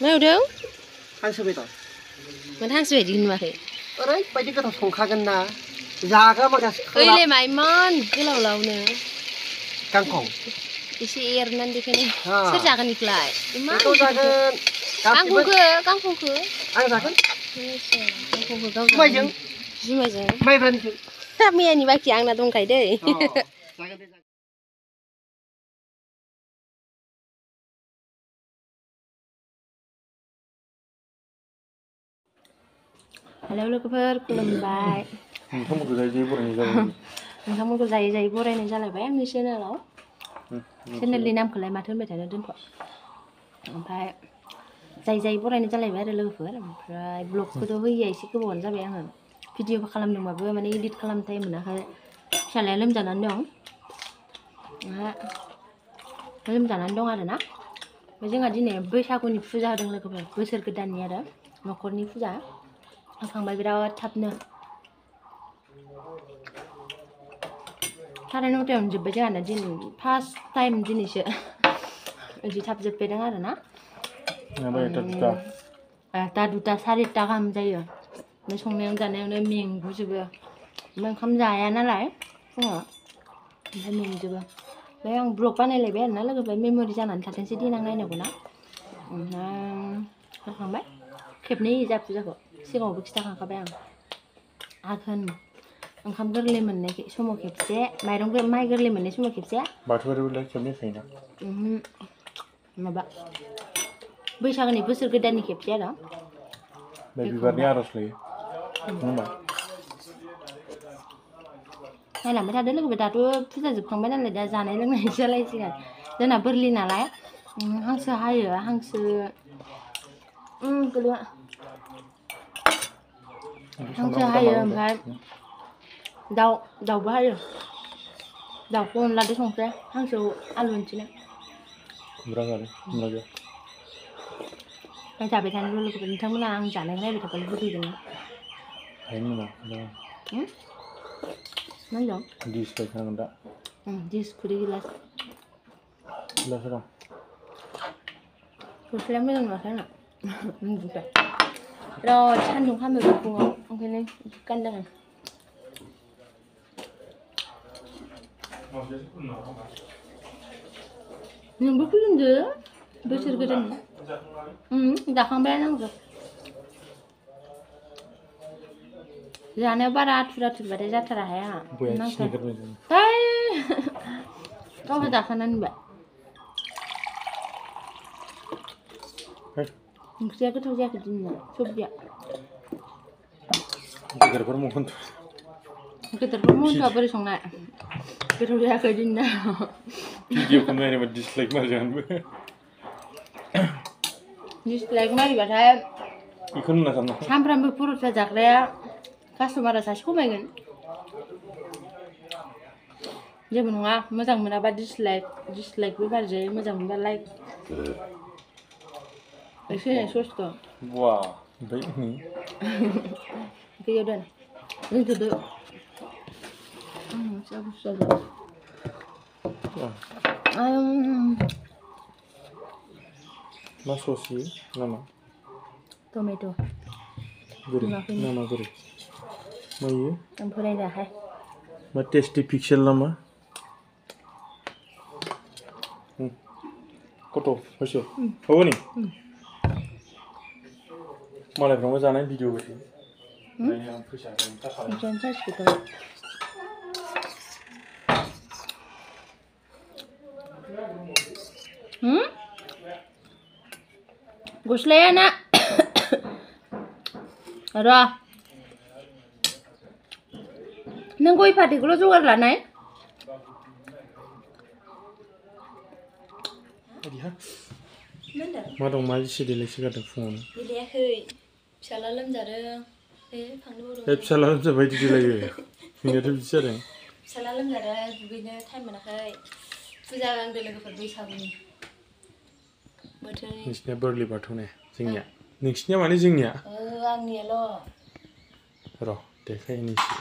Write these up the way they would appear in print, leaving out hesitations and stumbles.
मा नुदों? हांसो बेदर। माथो हांसो बायदि नुवाखै? ओरैबायदि गोथाव संखागोन ना जाग्रा माखासे ओइलाय मा इमान गोलाव लावनो गांखं एसे एरनानै देखायनो सोर जागोन इखौलाय? बेखौ जागोन गांखंखो आं जागोन गांखंखो गाव जुमायजों माइब्रानिजों मैयानि बाखि आंना दंखायो दै जागोन दे हेलौ लोगोफोर खुलुमबाय ओंखामफोरखौ जायै बरायनाय जाबाय ओंखामफोरखौ जायै बरायनाय जालायबाय आंनि चेनेलाव चेनेलनि नामखौलाय माथो होनबाय थानो दोनथ' ओमफ्राय जायै बरायनाय जालायबाय आरो लोगोफोर ओमफ्राय ब्लगखौथ' होयैया एसे गोबावानो जाबाय आङो भिडिअ खालामदोंबाबो माने इडिट खालामनो टाइम मोनाखै फिसालाया लोमजानानै दं लोमजानानै दं आरोना ओमफ्राय जोंहा दिनै बैसागुनि फुजा होदों लोगोफोर बोसोर गोदाननि आरो न'खरनि फुजा होखांबाय बिराद थाबनो 9:30 जोब्बाय जोंहाना दिनै फार्स्ट टाइम दिनैसो बिदि थाब जोबबायदों आरोना दा 2टा 4टा गाहाम जायो ओमफ्राय संनायावनो जानायावनो मेंगुजोबो ओमफ्राय ओंखाम जाया नालाय फुङाव ओमफ्राय मेंजोबो ओमफ्राय आं ब्लग बानायलायबाय आरोना लोगोफोर मेम'रि जानानै थाथोंसै देनां नायनांगौना होखांबाय खेबनै जा फुजाखौ सिगाङावबो खिथाखांखाबाय आं आघोन ओंखाम गोरलै मोननाय समाव खेबसे माइ गोरलै मोननाय समाव खेबसे बाथौआरिलाय खेबनै फैयोना माबा बैसागोनि बोसोर गोदाननि खेबसे आरो बिबारनि आर'ज लायो होनबा नायलांबाय थादो लोगोफोर दाथ' फुजा जोबखांबाय नालाय दा जानाय लोंनाय जालायसिगोन जोंना बोरलि नालाय हांसो हायो हांसो हायो ओमफ्राय दाउबो हायो दाउखौ अनलाजों संसै हांसोखौ आलु होनसैलाय खुमब्रा जाबाय खुमब्रा गैया जाबाय थानो लोगोफोर नोंथांमोना आं जानाय नायबाय थाबानो लुगैगोन हायो नामा मा होनदों डिस बायखानांगोन दा डिस खुरै गिलास गिलास दं गस्लाया मोजां नुवाखै आंना उन्दुबाय बिराद सान्दुं खामोबा फुङाव ओंखायनो गानदों आं नोंबो खुलुमदो बोसोर गोदाननि जाखांबायानो आंबो जानायाव बारा आथुर जाथारा हाया गावबो जाखानानै नुबाय ओंख्रिया गोथाव जायाखै दिनैना सबजिया गेदेरफोर महनथ'आ बोरै संनाय गोथाव जायाखै दिनैना भिडिअखौ नायनोबा डिसलाइक मारिजागोनबो डिसलाइक मारिबाथाय बेखौनो होनना सानना सानफ्रामबो पर'था जाग्राया कास्टमारा सासे खमायगोन जेबो नङा मोजां मोनाबा डिसलाइकबो मारिजायो मोजां मोनबा लाइक एसे सस्थ' वा ओमफ्राय गैया दोन दोनथ'दो मा सस होयो नामा टमेट' नामा बोरै मा होयो आं फरायनो हायाखै मा टेस्टि पिक्सेल नामा कत' फैसा हबो नि मालायफ्राबो जानाय भिडिअ बायदि फैसा गस्लाया ना र' नों गय फाथैखौल' जगार लानाय मा दं मा गिसि देलायसो गारदों फुङावनो देलायाखै फिसाला लोमजादों फिसाला लोमजाबाय बिदि देलायो नोंनियाथ' बिदि जादों फिसाला लोमजादों दुगैनो टाइम मोनाखै फुजा होदों लोगोफोर बैसागुनि बोथोरनि नोंसिनिया बोरलि बाथौ ने जोंनिया नोंसिनिया माने जोंनिया आंनियाल' र' देखायनोसै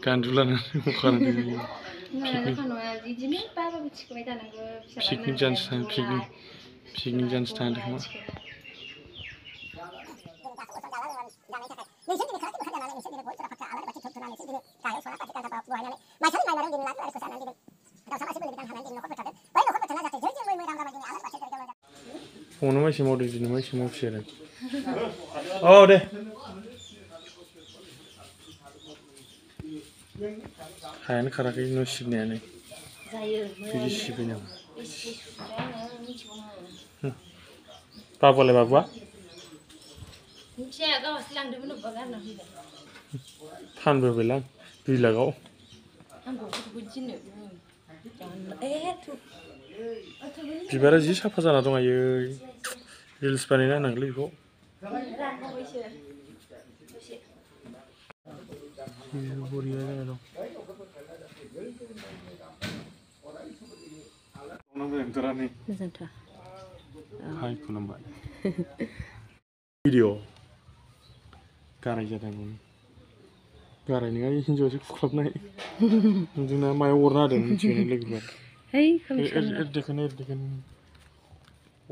गान्दुलानानै हखानानै बिदिनो बाबाबो थिखोबाय थानांगौ पिकनिक जानोसै पिकनिक पिकनिक जानोसो थांदों खोमा फंनो मानसि मावदों दिनै मानसि मावसिगोन औ दे हायानो खाराखै न' सिबनायानो बिदि सिबिनांगौ बाबुआलाय बाबुआ मिथिया गावहासो लांदोंमोन अबेबा गारना फैबाय फानबोबायलां 2 लाखआव आंखौ गथ'खौ थिनो बिबारा जि साफा जाना दं आयै रिल्स बानायना होनांगौलै बेखौ रानबावबायसो दसे बरिया जाना दं मोजांथ' हाय खुलुमबाय भिडिअ गाराय जादों गाराय नङा हिन्जावसो खुख्लाबनाय जोंना मायाव अरना होदों मिथिगोन लोगोफोर है एरदेखोन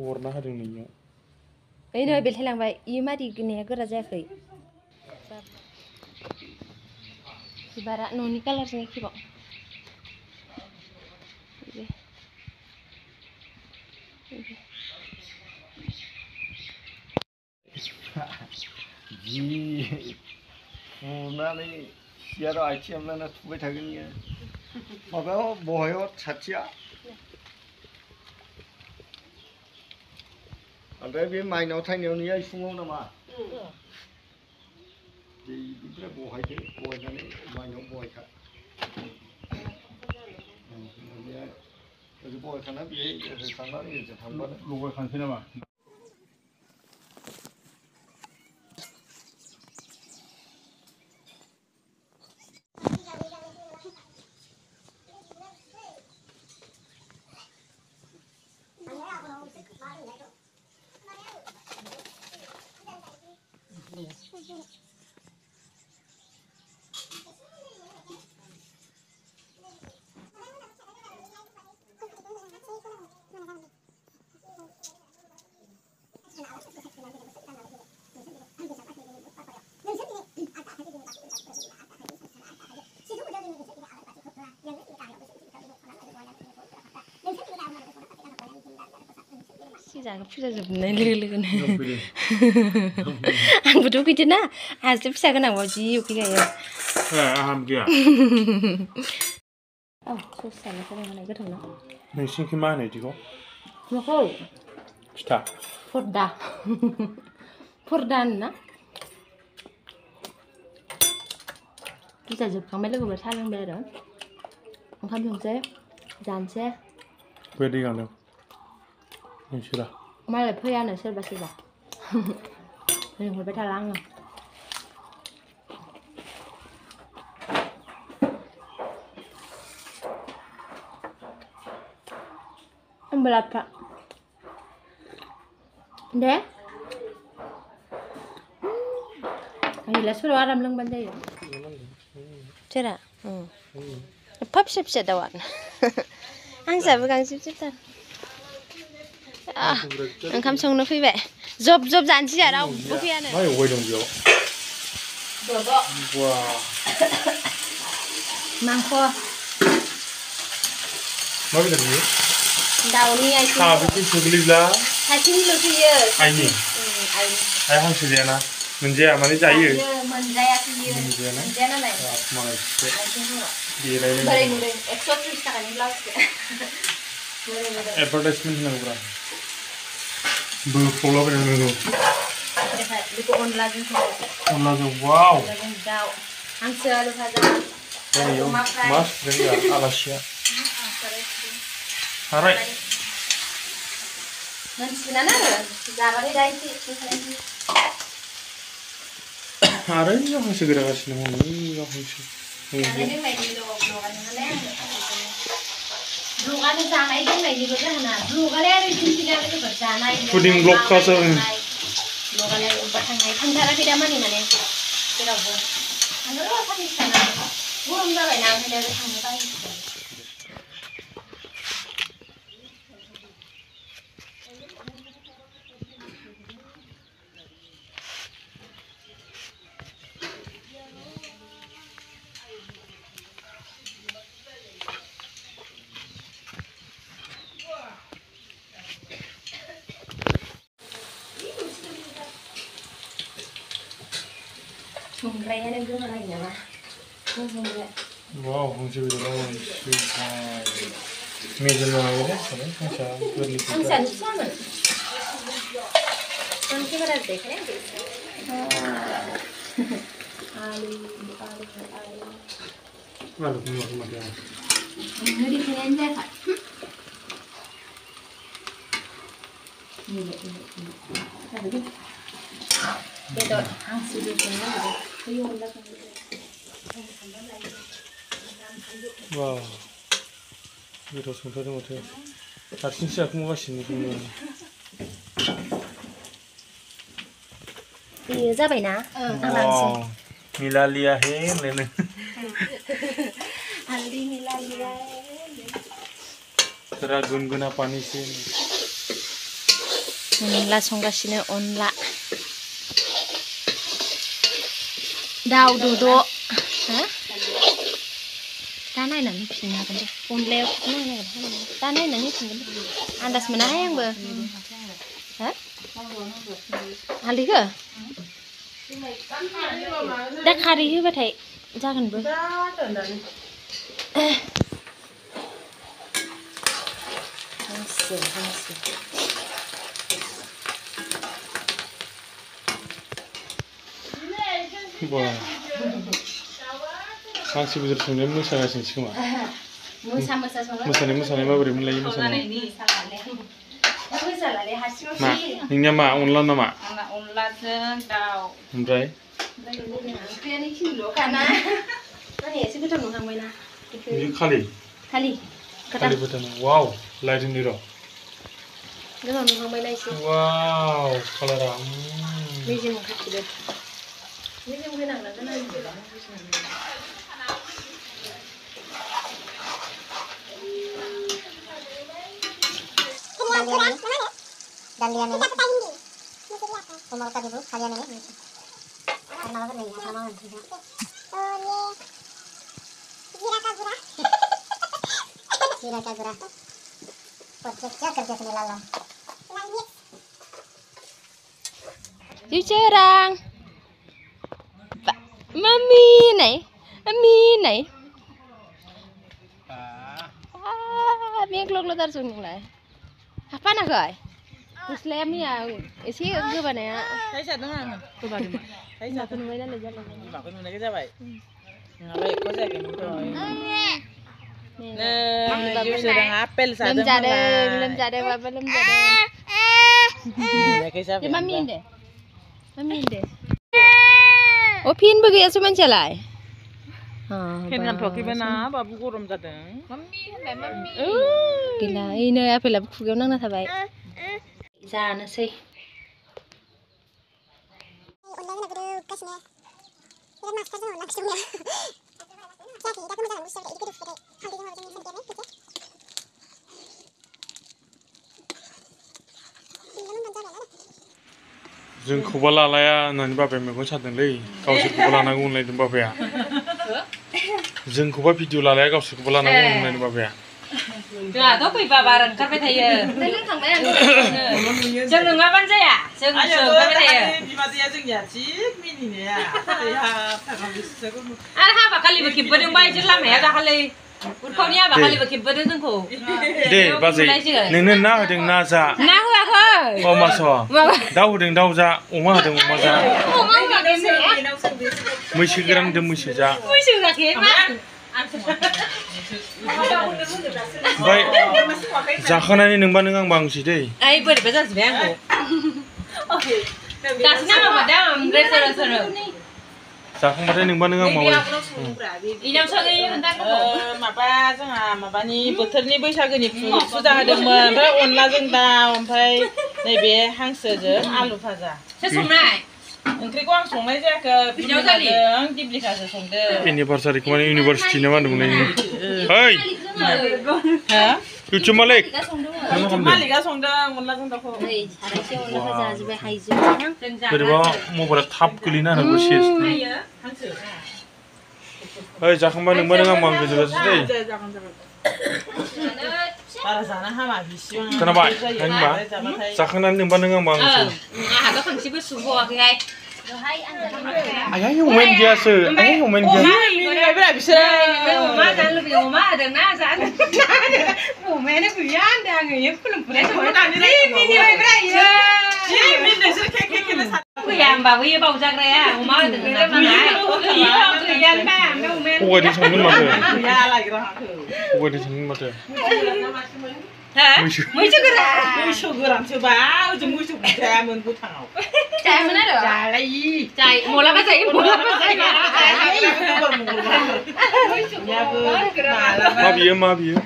अरना होदों नोंनियाव ओइ नै बेलथायलांबाय इयो मारि गोनाया गोरा जायाखै बिबारा न'नि कालारजों एखेबाव जि बुनानै सियाराव आथिं आमलाना थुबाय थागोन इयो माबायाव बहायाव साथिया ओमफ्राय बे माइनाव थाइनायाव नैया इसिङाव नामा बेनिफ्राय बहायनानै माइनाव बहायखा ओरै बहायखाना बेहाय ओरै थांनानै ओरैजों थांबानो लगायखानोसै नामा सिजानो फुजा जोबनाय लोगो लोगोनो आंबोथ' उखैदोंना आहासो फिसा गोनांबाव जि उखैगायो आंहा गैया औ सस जानो फोरोंनाय गोथाव ना नोंसिनिखै मा होनो बिदिखौ माखौ फिथा फर्दा होनोना फुजा जोबखांबाय लोगोफोर साहा लोंबाय आरो ओंखाम संसै जानोसै बै गांदों नोंसोरा मालाय फैयानो सोरबा लिंहरबाय थाला आङो होमब्ला दे गिलासफोराव आराम लोंबानो जायो सोरा एफा फिसा फिसा दाउआ आंसाबो गांजेब जेबथार ओंखाम संनो फैबाय जब जानोसै आरो रावबो फैयानो मा एवबाय दं बेयाव मांख मा बेदर बियो दाउनि आइथिं साबेसे गोलैब्ला आइथिंल' फैयो आइ हांसो जायाना मोनजाया माने जायो मोनजायाखै मोनजाया नालाय बोरै नुदों 130 थाखानि ब्लाउसखौ एडभार्टाइजमेन्ट होनांगौब्रा बोफ्रावलाबायनांगौ बेखौ अनलाजों वाव दाउ हांसो आलु भाजा मा सुदों आलासिया हाराय मोनसिगोनानो आरो जाबाथाय दा एसे आरो हांसो गोदागासिनो हनै हांसो ब्लगानो जानाय लोंनायनिबो जाहोना ब्लगालाय आरो दिन्थिनाय लोगोफोर जानाय फुडिं ब्लगखासो ब्लगालाय अबेबा थांथाराखै दा माने जेरावबो थांनो र' साननैसो थानानै गरम जाबायना ओंखायनो थांनो बायो संग्रायानो गोमालायो नामा संग्राया वाव हांसो बेदराव हांसोहाय मेजेम लागायदे सालाय हांसोआ गोरलै हांसोआनो फिसामोन फन केमेरा देखाय आलु आलुखौ माथो नोंनो देखायनायानो जायाखै बेदर हांसो बेदर होयो अनला वाव गोथाव संथारदों माथो हारसिंसो जाखुमागासिनो संनो बेयो जाबायना वाव मिला लिया है होनलायनो हल्दी मिला लिया तेरा गुनगुना पानी से अनला संगासिनो अनला दाउ दुद' हा दा नायनानै फिननो हागोन दे अनलायाव नायनांगोन दा नायनानै फिनगोन दे आन्दाज मोनाहाय आंबो हा हालदैखौ दा खारै होबाथाय जागोनबो हांसो वाव हांसो बेदर संनाया मोसागासिनोसो खोमा मोसानाय माबोरै मोनलायो मोसानाय मा नोंनिया मा अनला नामा अनलाजों दाउ ओमफ्राय ओंख्रियानो खिनिल'खाना माने एसे गोथाव नुहांबायना बियो खालि गोथाव वाव लायदोंनि र' गोथाव नुहांबायना एसे वाव कालारा मेजेम ओंखारखिदो मेजेम होनांगोन दोननांगौ Dalian ini. Umur tadi bu, kalian ini. Karena apa nih? Sama kan juga. Oh iya. Jira kagura. Projectnya kerja sini lalang. Cucerang. Mami này. Miếng lột tar xuống lại. Apa nak kau? Islam ya, isi apa nih ya? thấy sao đúng không? Tôi bảo đi. Thấy sao tôi mới nói là bảo cái này cái sao vậy? Vậy có gì cái rồi. Nè, juice đang apple sao Lâm ra đây, apa lâm ra đây? Này cái sao? Thì mami deh. Oh, pin begitu cuma jalan. Khen làm thuộc cái bên nào, bà bố làm ra đấy. Mami. Gila, ini apa lah buku nang nasa bay. Sana sih. जोंखौबा लालाया होननानै बाबाया मेगन सादोंलै गावसोरखौबो लानांगौ होनलायदों बाबाया जोंखौबा video लालाया गावसोरखौबो लानांगौ होनलायदों बाबाया जोंहाथ' फैबा बारा ओंखारबाय थायो जों नङाबानो जाया जों ओंखारबाय थायो बिमादैया जोंनिया थिग मिनिनाया आरो हाबा खालिबो खेबबोदोंबा बिसोर लामाया दाखालि उरखावनि हाबा खालिबो खेबबोदों जोंखौ दे बाजै नोंनो ना होदों ना जा ना होआखै अ मास' दाउ होदों दाउ जा अमा होदों अमा जा मैसो गोरान होदों मैसो जा ओमफ्राय जाखानानै नोंबा नों आं बांसै दै ओइ बोरैबा जाजोबबाय आंखौ दासो नाङामोन दा ओमफ्राय सोरो जाखांबाथाय नोंबा नों आं मावो माबा जोंहा माबानि बोथोरनि बैसागोनि फुजा होदोंमोन ओमफ्राय अनलाजों दाउ ओमफ्राय नैबे हांसोजों आलु भाजा सोर संनाय ओंख्रिखौ आं संनाय जायाखै बिनावजों दिब्लिकासो संदों एनिभार्सारिखौ माने इउनिभारसिटि ना मा होनदोंमोनलाय ओइ इउटुब मालिक मालिकआ संदों अनलाजों दाउखौ बोरैबा मबाइला थाब गोलैना होनांगौ सेस ओइ जाखांबा नोंबा नों आं गोजोनसै दै बारा जानो हामा बिसिबां खोनाबाय होनबा जाखांनानै नोंबा नों आं बांसै आंहाथ' खांसेबो सुबावाखैहाय Ayah ngomen dia se, ayah ngomen dia. मिनिबाय ब्रा बिसोर अमा जानो लुबैयो अमा होदों ना जानो अमायानो गैया होनदों आङो इयो खुलुमफुनाय मिनिबायब्रा इयो मिनिनोसो खेखेखेनो फैया होमबाबो इयो बावजाग्राया अमा होदों होनना बुंनाय गैयानोबा ओमफ्राय अमायानो Pokoknya disangin mata. गैया लायग्राखौ Pokoknya disangin mata. मैसो गोरा मैसो गोरानसोबा ओजों मैसो जायामोन गोथाङाव जायोमोन आरो जायो मलाबा जायो Ma biyo, ma biyo.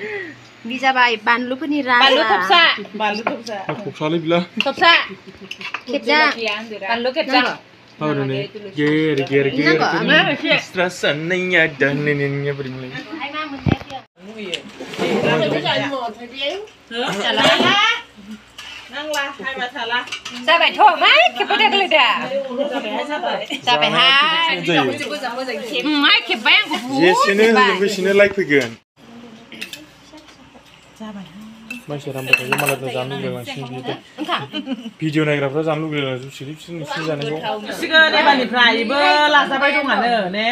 बि जाबाय बानलुफोरनि राजा बानलु थबसा बानलु थबसा Kopsali bila. थबसा खेबजा बानलु खेबजा Apa nih? Ger. Rasanya dan neneknya berimlek. नांला हायबा थाला जाबायथ' मा खेबबाय दागलै दा जाबायहाय मा खेबबाय आंखौ Jesino, besino like figure. Masih rambut aja malah terjam lu bilang sih gitu. Video naiknya jam lu bilang tuh sih jangan kok. सिगां एबारनिफ्रायबो लाजाबाय दङानो ने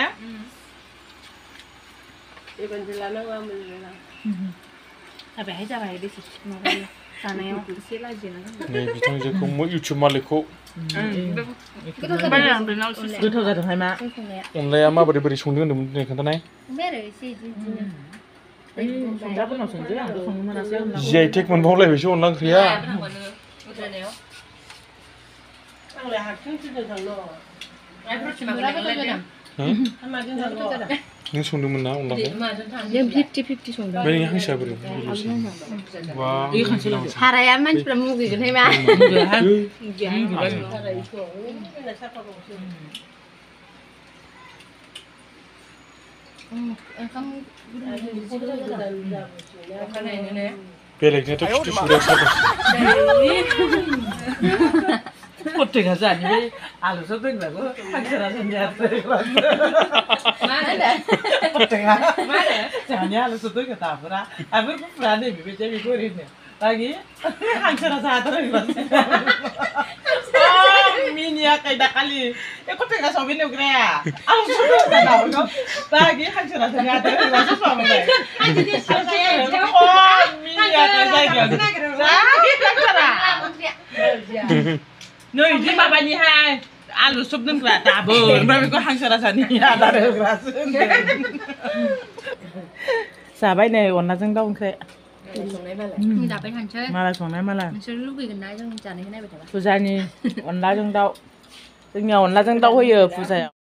जाबायहाय जाबाय बेसे माबायो जानायाव एसे लाजियो Nih बिथांजोखौ YouTube मालिकखौ गोथाव जादोंहाय मा अनलाया माबोरै संदों होनदोंमोन दिनै खोन्थानाय संबाय आरो एसे बिदिनो संग्राफोरनाव संदो आंथ' संनो मोनासै जि आइ टेक मोनबावलायबायसो अनला ओंख्रिया नों संदोंमोन ना अनलाखौ जों 50-50 संदों ओमफ्राय नों हांसोआ बोरै साराया मानसिफ्रा मुगैगोनहाय मा बेलेगनियाथ' खिथु सुग्राया साफासो गथेगा जानि बे आलुसो दोनग्राबो हांसोरा जोंनिया गथेगा जानि आलुसो दोनग्रा दाफोरा आफोर गुफुरा नै बेबायदि बेखौ ओरैनो बागि हांसोरा जाद्रायग्रा मिनियाखै दाखालि ए गथेगा सावबे नुग्राया आलुसो दोनग्रा दाफोरखौ बागि हांसोरा जोंनिया दोनग्रासो सावबाय मिनियाखै जायगायाव जागि हांसोरा नै इदि माबानिहाय आलु सब दोनग्रा दाबो ओमफ्राय बेखौ हांसो राजानि आदार होग्रासो जाबाय नै अनलाजों दाउ ओंख्रि जाबाय थानोसै माला संनाय माला नोंसोर लुगैगोन ना जों जानायखौ नायबाय थाबा फुजानि अनलाजों दाउ जोंनिया अनलाजों दाउ होयो फुजायाव